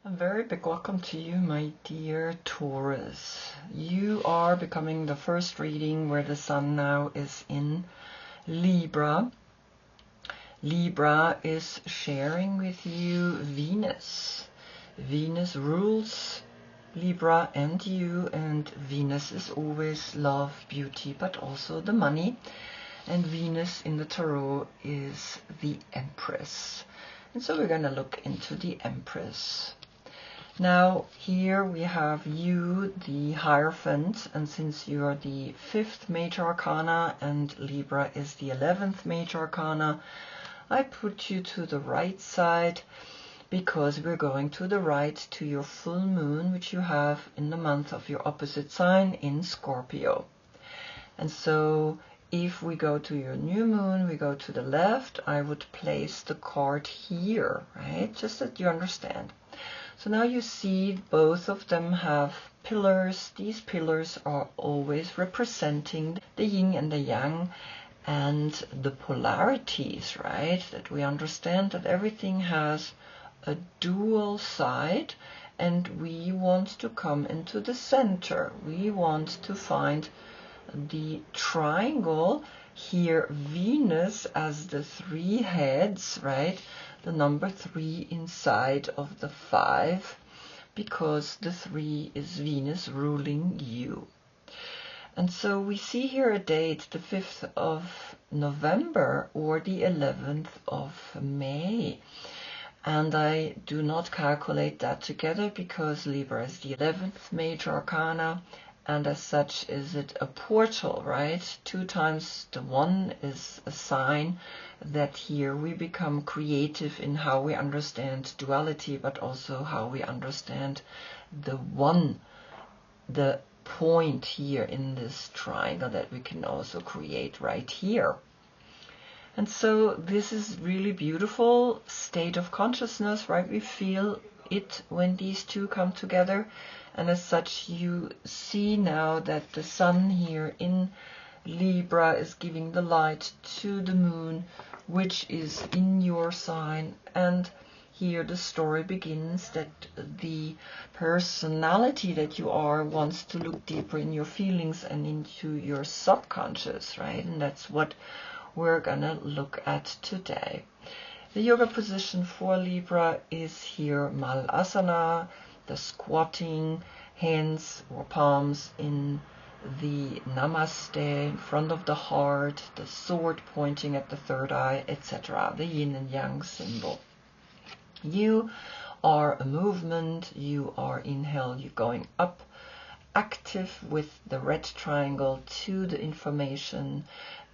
A very big welcome to you, my dear Taurus. You are becoming the first reading where the Sun now is in Libra. Libra is sharing with you Venus. Venus rules Libra and you, and Venus is always love, beauty, but also the money. And Venus in the Tarot is the Empress. And so we're going to look into the Empress. Now here we have you, the Hierophant, and since you are the 5th major arcana and Libra is the 11th major arcana, I put you to the right side because we're going to the right to your full moon, which you have in the month of your opposite sign in Scorpio. And so if we go to your new moon, we go to the left, I would place the card here, right? Just that you understand. So now you see both of them have pillars. These pillars are always representing the yin and the yang and the polarities, right? That we understand that everything has a dual side and we want to come into the center. We want to find the triangle here, Venus as the 3 heads, right? The number 3 inside of the 5, because the 3 is Venus ruling you. And so we see here a date, the 5th of November or the 11th of May. And I do not calculate that together because Libra is the 11th major arcana, and as such is it a portal, right? 2 times the 1 is a sign that here we become creative in how we understand duality, but also how we understand the one, the point here in this triangle that we can also create right here. And so this is really beautiful state of consciousness, right? We feel it when these two come together. And as such, you see now that the Sun here in Libra is giving the light to the moon, which is in your sign. And here the story begins that the personality that you are wants to look deeper in your feelings and into your subconscious, right? And that's what we're gonna look at today. The yoga position for Libra is here Malasana, the squatting, hands or palms in the Namaste, in front of the heart, the sword pointing at the third eye, etc. The yin and yang symbol. You are a movement, you are inhale, you're going up, active with the red triangle to the information,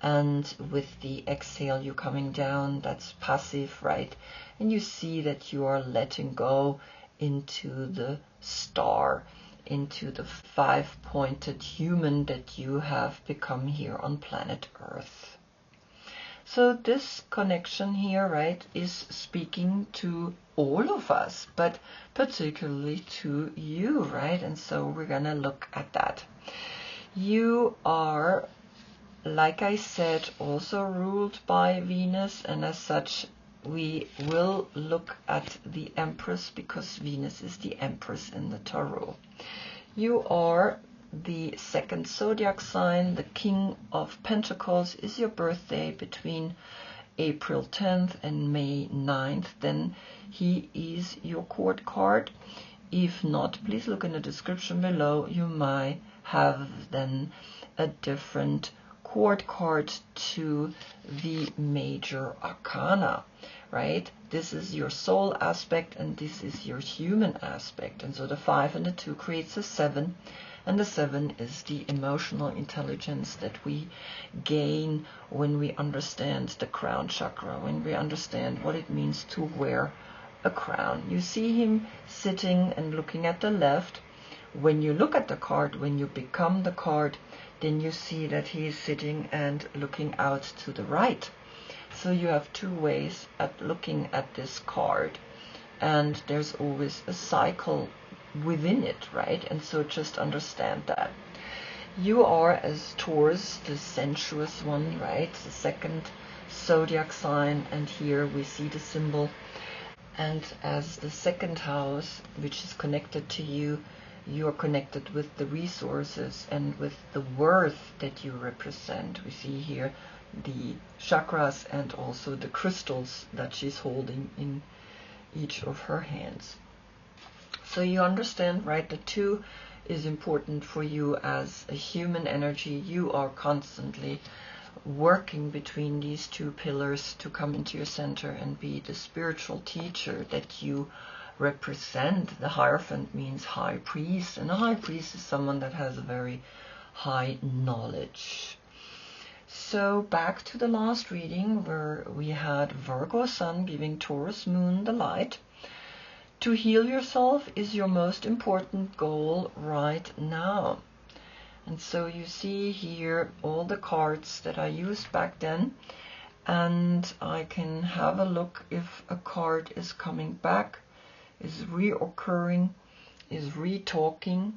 and with the exhale you're coming down, that's passive, right? And you see that you are letting go into the star, into the 5-pointed human that you have become here on planet Earth. So this connection here, right, is speaking to all of us, but particularly to you, right? And so we're gonna look at that. You are, like I said, also ruled by Venus, and as such we will look at the Empress because Venus is the Empress in the Tarot. You are the 2nd zodiac sign. The King of Pentacles is your birthday between April 10th and May 9th. Then he is your court card. If not, please look in the description below. You might have then a different court card to the major arcana, right? This is your soul aspect and this is your human aspect. And so the 5 and the 2 creates a 7, and the 7 is the emotional intelligence that we gain when we understand the crown chakra, when we understand what it means to wear a crown. You see him sitting and looking at the left. When you look at the card, when you become the card, then you see that he is sitting and looking out to the right. So you have 2 ways at looking at this card, and there's always a cycle within it, right? And so just understand that. You are, as Taurus, the sensuous one, right? The 2nd zodiac sign, and here we see the symbol And as the second house, which is connected to you, you are connected with the resources and with the worth that you represent. We see here the chakras and also the crystals that she's holding in each of her hands. So you understand, right? The 2 is important for you as a human energy. You are constantly working between these 2 pillars to come into your center and be the spiritual teacher that you represent. The Hierophant means high priest, and a high priest is someone that has a very high knowledge. So back to the last reading where we had Virgo Sun giving Taurus Moon the light. To heal yourself is your most important goal right now. And so you see here all the cards that I used back then, and I can have a look if a card is coming back, is reoccurring, is re-talking.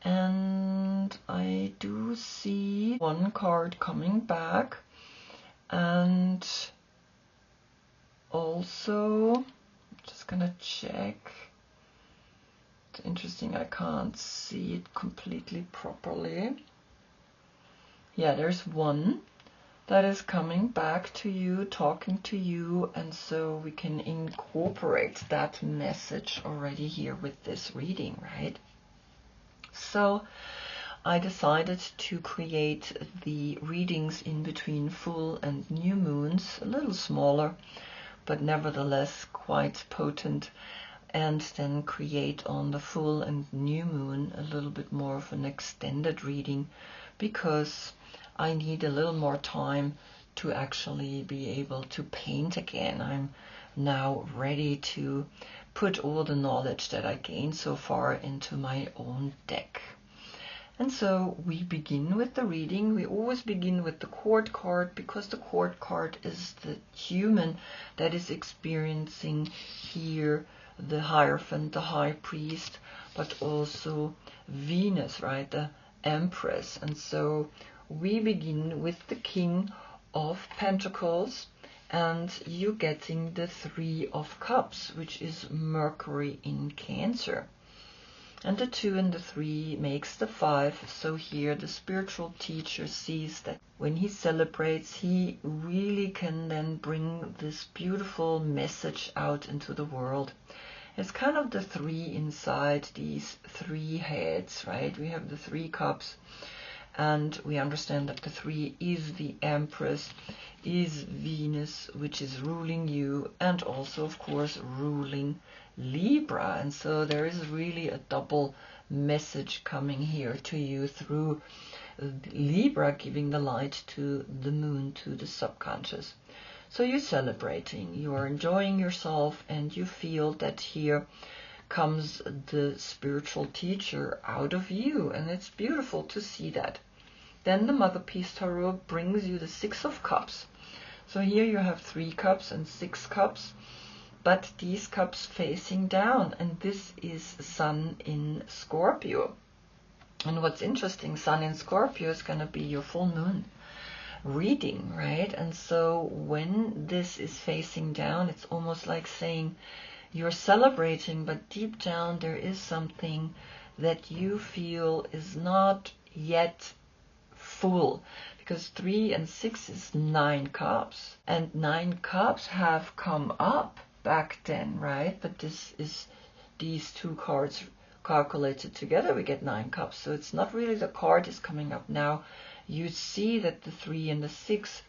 And I do see 1 card coming back, and also just gonna check. It's interesting, I can't see it completely properly. Yeah, there's 1 that is coming back to you, talking to you, and so we can incorporate that message already here with this reading, right? So I decided to create the readings in between full and new moons, a little smaller, but nevertheless quite potent, and then create on the full and new moon a little bit more of an extended reading, because I need a little more time to actually be able to paint again. I'm now ready to put all the knowledge that I gained so far into my own deck. And so we begin with the reading. We always begin with the court card, because the court card is the human that is experiencing here the Hierophant, the High Priest, but also Venus, right, the Empress. And so we begin with the King of Pentacles, and you getting the 3 of Cups, which is Mercury in Cancer. And the 2 and the 3 makes the 5. So here the spiritual teacher sees that when he celebrates, he really can then bring this beautiful message out into the world. It's kind of the 3 inside these 3 heads, right? We have the 3 cups, and we understand that the 3 is the Empress, is Venus, which is ruling you, and also, of course, ruling Libra. And so there is really a double message coming here to you through Libra, giving the light to the moon, to the subconscious. So you're celebrating, you are enjoying yourself, and you feel that here comes the spiritual teacher out of you, and it's beautiful to see that. Then the Mother Peace Tarot brings you the 6 of Cups. So here you have 3 cups and 6 cups, but these cups facing down, and this is Sun in Scorpio. And what's interesting, Sun in Scorpio is going to be your full moon reading, right? And so when this is facing down, it's almost like saying you're celebrating, but deep down there is something that you feel is not yet full, because 3 and 6 is 9 cups, and 9 cups have come up back then, right? But this is these 2 cards calculated together, we get 9 cups. So it's not really the card is coming up now. You see that the 3 and the 6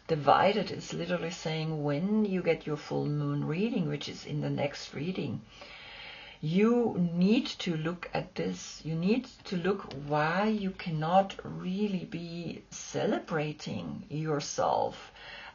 divided is literally saying when you get your full moon reading, which is in the next reading, you need to look at this. You need to look why you cannot really be celebrating yourself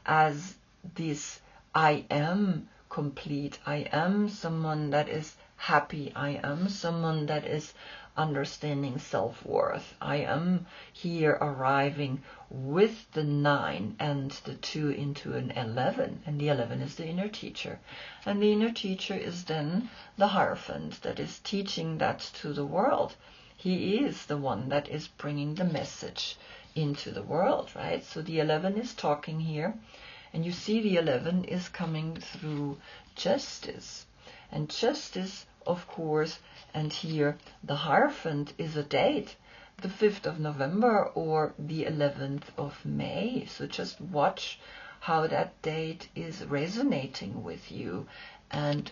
as this I am complete. I am someone that is happy. I am someone that is understanding self-worth. I am here arriving with the 9 and the 2 into an 11, and the 11 is the inner teacher, and the inner teacher is then the Hierophant that is teaching that to the world. He is the one that is bringing the message into the world, right? So the 11 is talking here, And you see the 11 is coming through justice. And justice, of course, and here the Hierophant is a date, the 5th of November or the 11th of May. So just watch how that date is resonating with you, and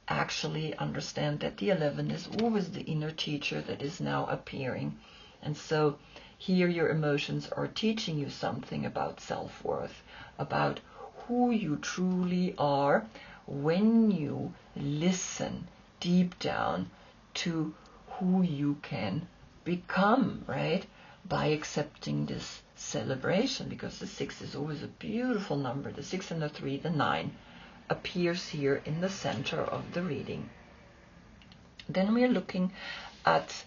actually understand that the 11 is always the inner teacher that is now appearing. And so here your emotions are teaching you something about self-worth, about who you truly are when you listen deep down to who you can become, right? By accepting this celebration, because the 6 is always a beautiful number. The 6 and the 3, the 9 appears here in the center of the reading. Then we are looking at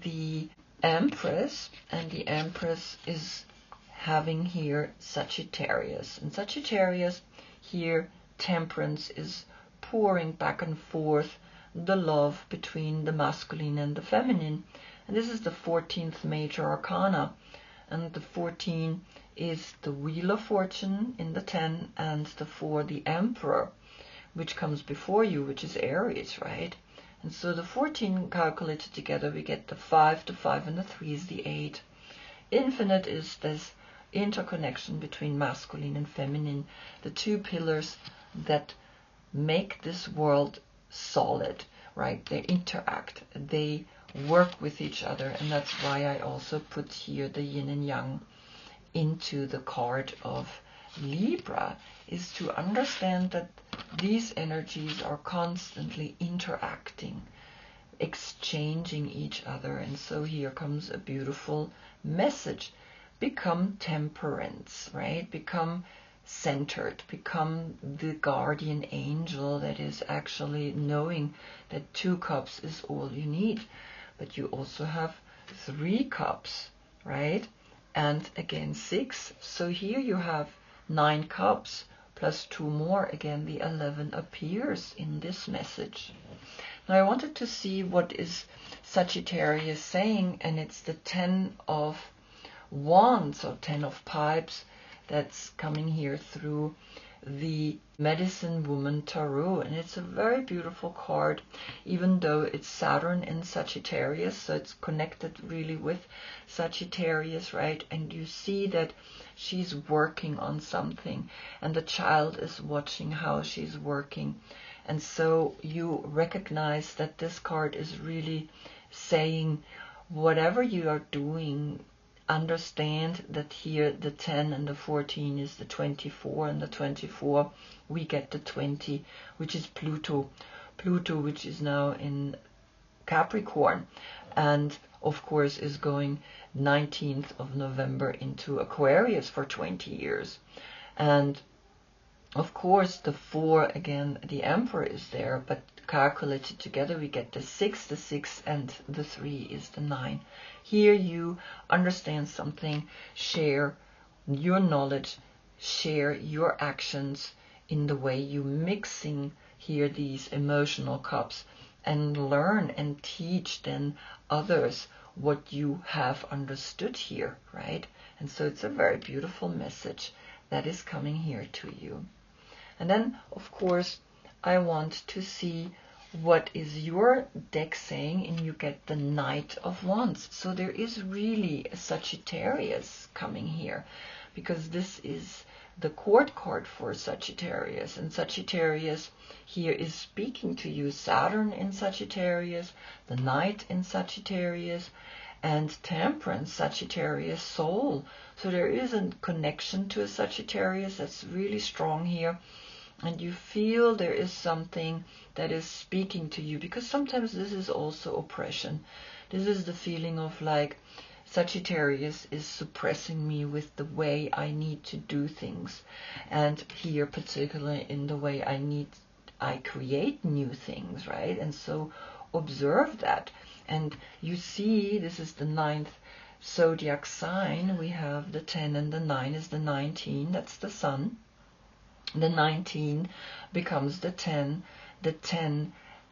the Empress, and the Empress is having here Sagittarius. And Sagittarius here, Temperance is pouring back and forth the love between the masculine and the feminine. And this is the 14th major arcana. And the 14 is the Wheel of Fortune in the 10, and the 4, the Emperor, which comes before you, which is Aries, right? And so the 14 calculated together, we get the 5, and the 3 is the 8. Infinite is this interconnection between masculine and feminine, the two pillars that make this world solid, right? They interact, they work with each other, and that's why I also put here the yin and yang into the card of Libra, is to understand that these energies are constantly interacting, exchanging each other. And so here comes a beautiful message. Become temperance, right? Become centered, become the guardian angel that is actually knowing that 2 cups is all you need. But you also have 3 cups, right? And again 6. So here you have 9 cups plus 2 more. Again, the 11 appears in this message. Now I wanted to see what is Sagittarius saying, and it's the 10 of Wands, or 10 of Pipes, that's coming here through the Medicine Woman Tarot. And it's a very beautiful card, even though it's Saturn in Sagittarius, so it's connected really with Sagittarius, right? And you see that she's working on something, and the child is watching how she's working. And so you recognize that this card is really saying, whatever you are doing, understand that here the 10 and the 14 is the 24, and the 24 we get the 20, which is Pluto, which is now in Capricorn, and of course is going 19th of November into Aquarius for 20 years. And of course the 4, again the Emperor is there, but calculated together we get the 6, and the 3 is the 9. Here you understand something, share your knowledge, share your actions in the way you mixing here these emotional cups, and learn and teach then others what you have understood here, right? And so it's a very beautiful message that is coming here to you. And then of course I want to see what is your deck saying, and you get the Knight of Wands. So there is really a Sagittarius coming here, because this is the court card for Sagittarius, and Sagittarius here is speaking to you. Saturn in Sagittarius, the Knight in Sagittarius, and Temperance, Sagittarius soul. So there is a connection to a Sagittarius that's really strong here. And you feel there is something that is speaking to you, because sometimes this is also oppression. This is the feeling of like Sagittarius is suppressing me with the way I need to do things. And here particularly in the way I create new things, right? And so observe that. And you see, this is the 9th zodiac sign. We have the 10, and the 9 is the 19. That's the Sun. The 19 becomes the 10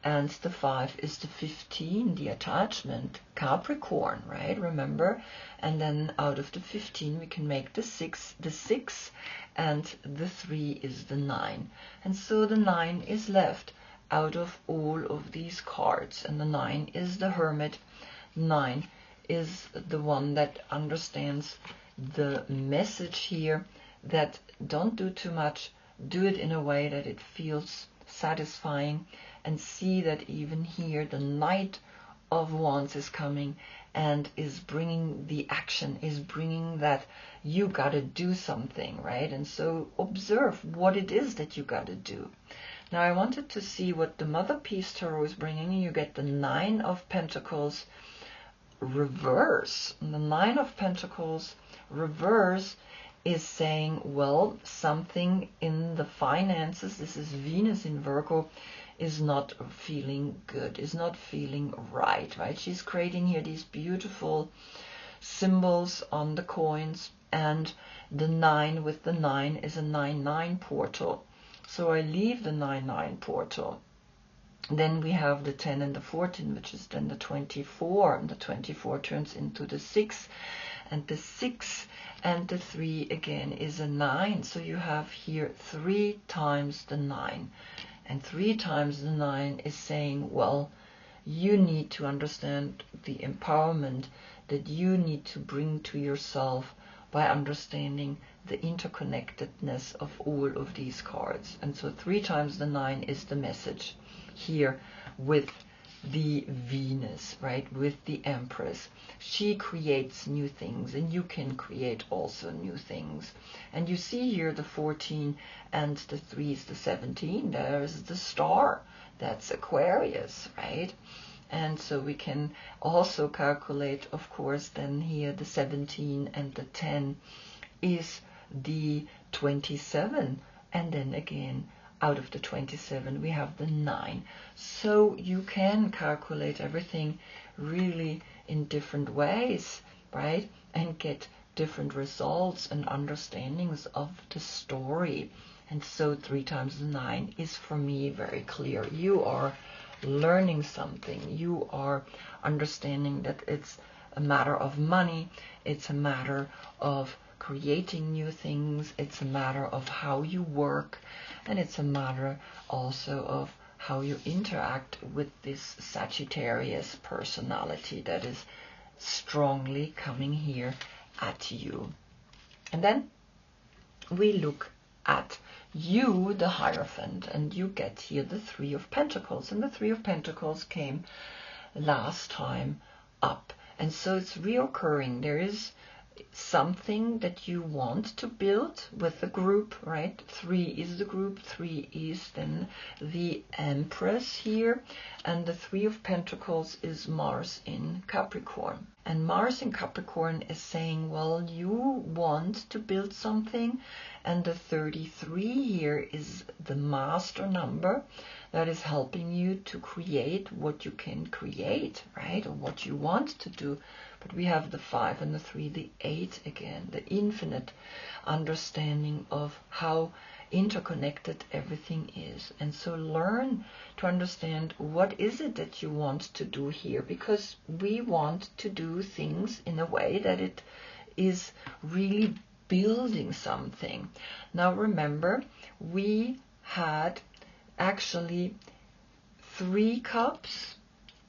and the 5 is the 15, the attachment, Capricorn, right? Remember? And then out of the 15 we can make the 6, and the 3 is the 9. And so the 9 is left out of all of these cards, and the 9 is the Hermit. 9 is the one that understands the message here, that don't do too much, do it in a way that it feels satisfying, and see that even here the Knight of Wands is coming and is bringing the action, is bringing that you gotta do something, right? And so observe what it is that you gotta do. Now I wanted to see what the Mother Peace Tarot is bringing. You get the 9 of Pentacles reverse. And the 9 of Pentacles reverse is saying, well, something in the finances, this is Venus in Virgo, is not feeling good, is not feeling right, right? She's creating here these beautiful symbols on the coins, and the 9 with the 9 is a 9-9 portal. So I leave the 9-9 portal. Then we have the 10 and the 14, which is then the 24, and the 24 turns into the 6, and the 6 and the 3 again is a 9. So you have here 3 times the 9, and 3 times the 9 is saying, well, you need to understand the empowerment that you need to bring to yourself by understanding the interconnectedness of all of these cards. And so 3 times the 9 is the message here with the Venus, right, with the Empress. She creates new things, and you can create also new things. And you see here the 14 and the 3 is the 17. There's the star, that's Aquarius, right? And so we can also calculate, of course, then here the 17 and the 10 is the 27, and then again out of the 27 we have the 9. So you can calculate everything really in different ways, right, and get different results and understandings of the story. And so 3 times the 9 is for me very clear. You are learning something, you are understanding that it's a matter of money, it's a matter of creating new things, it's a matter of how you work, and it's a matter also of how you interact with this Sagittarius personality that is strongly coming here at you. And then we look at you, the Hierophant, and you get here the 3 of Pentacles, and the 3 of Pentacles came last time up, and so it's reoccurring. There is something that you want to build with the group, right? 3 is the group, 3 is then the Empress here, and the 3 of Pentacles is Mars in Capricorn. And Mars in Capricorn is saying, well, you want to build something, and the 33 here is the master number that is helping you to create what you can create, right, or what you want to do. But we have the 5 and the 3, the 8 again, the infinite understanding of how interconnected everything is. And so learn to understand what is it that you want to do here, because we want to do things in a way that it is really building something. Now remember, we had actually 3 cups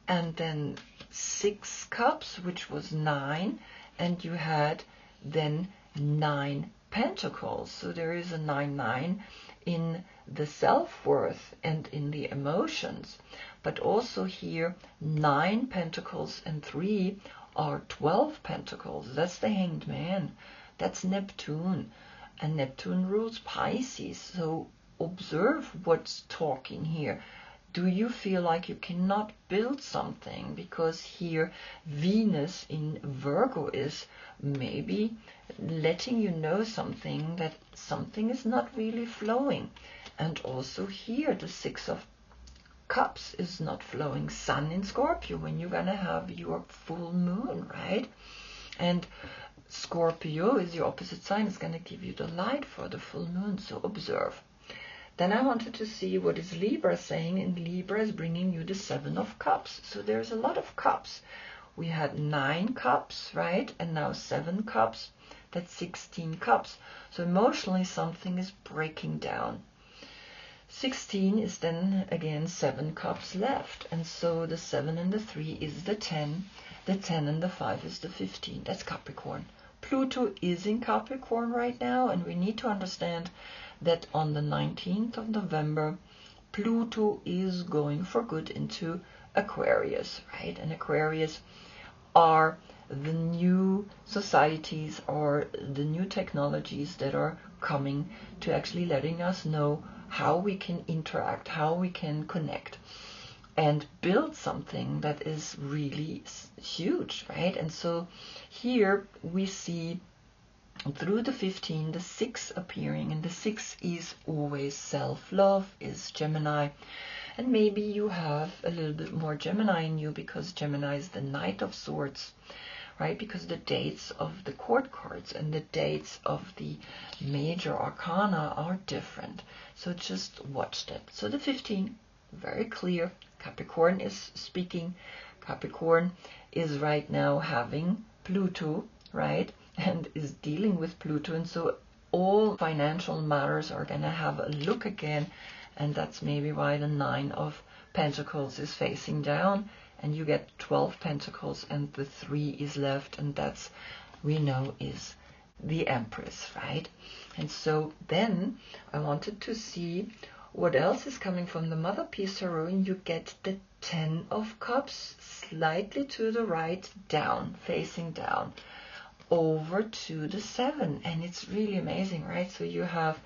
and then 6 cups, which was 9, and you had then 9 pentacles. So there is a 9-9 in the self-worth and in the emotions, but also here 9 pentacles and 3 are 12 pentacles. That's the Hanged Man, that's Neptune, and Neptune rules Pisces. So observe what's talking here. Do you feel like you cannot build something because here Venus in Virgo is maybe letting you know something, that something is not really flowing? And also here the 6 of Cups is not flowing. Sun in Scorpio, when you're gonna have your full moon, right? And Scorpio is your opposite sign. It's gonna give you the light for the full moon. So observe. Then I wanted to see what is Libra saying, and Libra is bringing you the 7 of Cups. So there's a lot of cups. We had 9 cups, right? And now 7 cups. That's 16 cups. So emotionally something is breaking down. 16 is then again 7 cups left, and so the 7 and the 3 is the 10 and the 5 is the 15. That's Capricorn. Pluto is in Capricorn right now, and we need to understand that on the 19th of November Pluto is going for good into Aquarius, right? And Aquarius are the new societies or the new technologies that are coming to actually letting us know how we can interact, how we can connect and build something that is really huge, right? And so here we see through the 15 the 6 appearing, and the 6 is always self-love, is Gemini. And maybe you have a little bit more Gemini in you, because Gemini is the Knight of Swords, right? Because the dates of the court cards and the dates of the major arcana are different. So just watch that. So the 15, very clear. Capricorn is speaking. Capricorn is right now having Pluto, right? And is dealing with Pluto. And so all financial matters are going to have a look again. And that's maybe why the 9 of Pentacles is facing down, and you get 12 Pentacles, and the 3 is left, and that's, we know, is the Empress, right? And so then I wanted to see what else is coming from the Mother Piece Tarot, and you get the 10 of Cups slightly to the right, down, facing down, over to the 7, and it's really amazing, right? So you have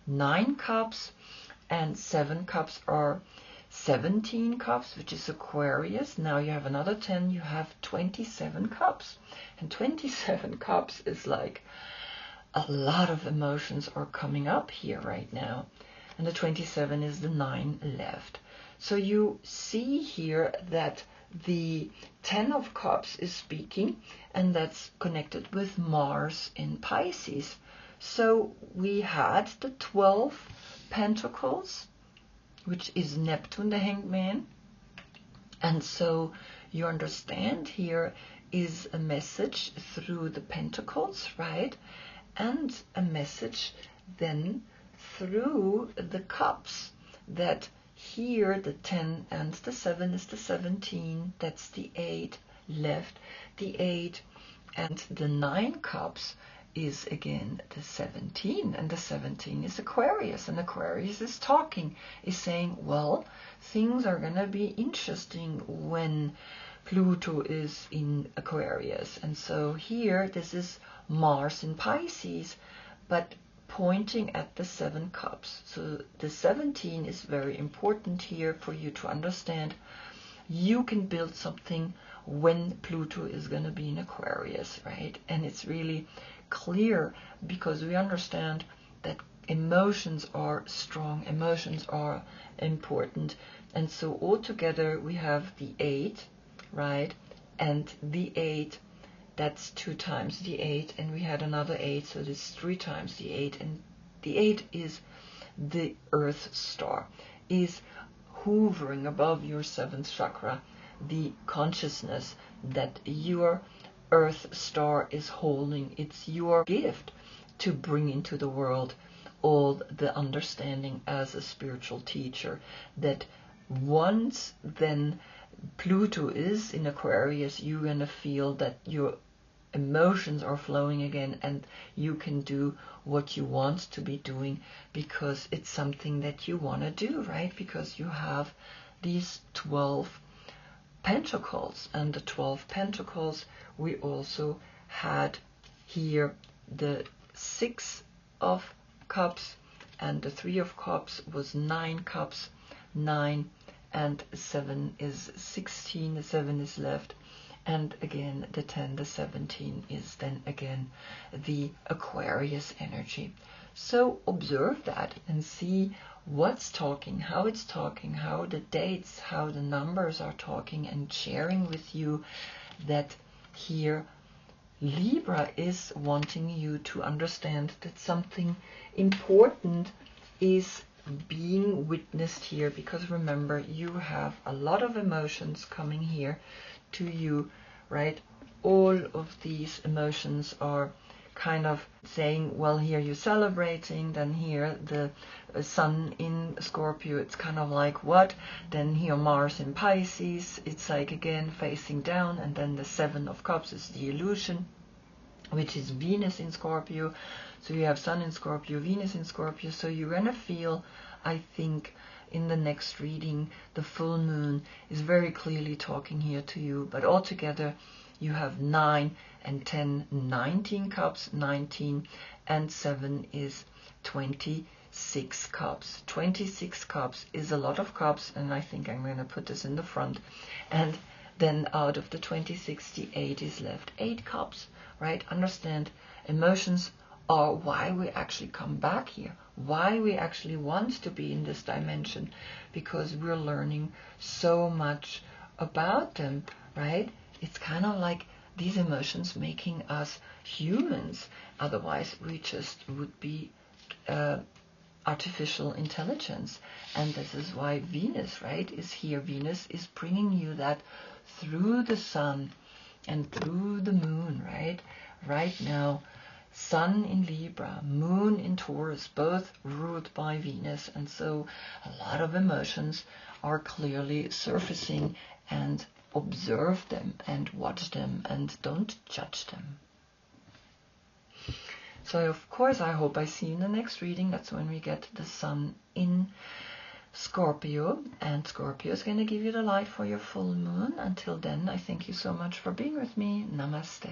9 cups, and 7 cups are 17 cups, which is Aquarius. Now you have another 10, you have 27 cups. And 27 cups is like a lot of emotions are coming up here right now. And the 27 is the 9 left. So you see here that the 10 of Cups is speaking, and that's connected with Mars in Pisces. So we had the 12 Pentacles, which is Neptune, the Hanged Man. And so you understand here is a message through the Pentacles, right? And a message then through the Cups, that here the 10 and the 7 is the 17, that's the 8 left, the 8 and the 9 cups is again the 17, and the 17 is Aquarius, and Aquarius is talking, is saying, well, things are gonna be interesting when Pluto is in Aquarius. And so here this is Mars in Pisces, but pointing at the 7 cups. So the 17 is very important here for you to understand. You can build something when Pluto is going to be in Aquarius, right? And it's really clear because we understand that emotions are strong, emotions are important. And so altogether we have the 8, right? And the 8, that's 2 times the 8, and we had another 8, so this 3 times the 8, and the 8 is the Earth star, is hovering above your 7th chakra, the consciousness that your Earth star is holding. It's your gift to bring into the world all the understanding as a spiritual teacher, that once then Pluto is in Aquarius, you're going to feel that your emotions are flowing again, and you can do what you want to be doing because it's something that you want to do, right? Because you have these 12 pentacles, and the 12 pentacles, we also had here the 6 of cups, and the 3 of cups was 9 cups, 9 and 7 is 16, the 7 is left. And again, the 10, the 17 is then again the Aquarius energy. So observe that and see what's talking, how it's talking, how the dates, how the numbers are talking, and sharing with you that here Libra is wanting you to understand that something important is being witnessed here, because remember, you have a lot of emotions coming here to you, right? All of these emotions are kind of saying, well, here you're celebrating, then here the sun in Scorpio, it's kind of like what? Then here Mars in Pisces, it's like again facing down, and then the Seven of Cups is the illusion, which is Venus in Scorpio. So you have Sun in Scorpio, Venus in Scorpio. So you're gonna feel, I think, in the next reading, the full moon is very clearly talking here to you. But altogether, you have 9 and 10, 19 cups, 19, and 7 is 26 cups. 26 cups is a lot of cups, and I think I'm going to put this in the front. And then out of the 26, the 8 is left. 8 cups, right? Understand, emotions are why we actually come back here, why we actually want to be in this dimension, because we're learning so much about them, right? It's kind of like these emotions making us humans. Otherwise, we just would be artificial intelligence. And this is why Venus, right, is here. Venus is bringing you that through the sun and through the moon, right? Right now, Sun in Libra, Moon in Taurus, both ruled by Venus. And so a lot of emotions are clearly surfacing, and observe them and watch them and don't judge them. So of course I hope I see you in the next reading. That's when we get the sun in Scorpio, and Scorpio is going to give you the light for your full moon. Until then, I thank you so much for being with me. Namaste.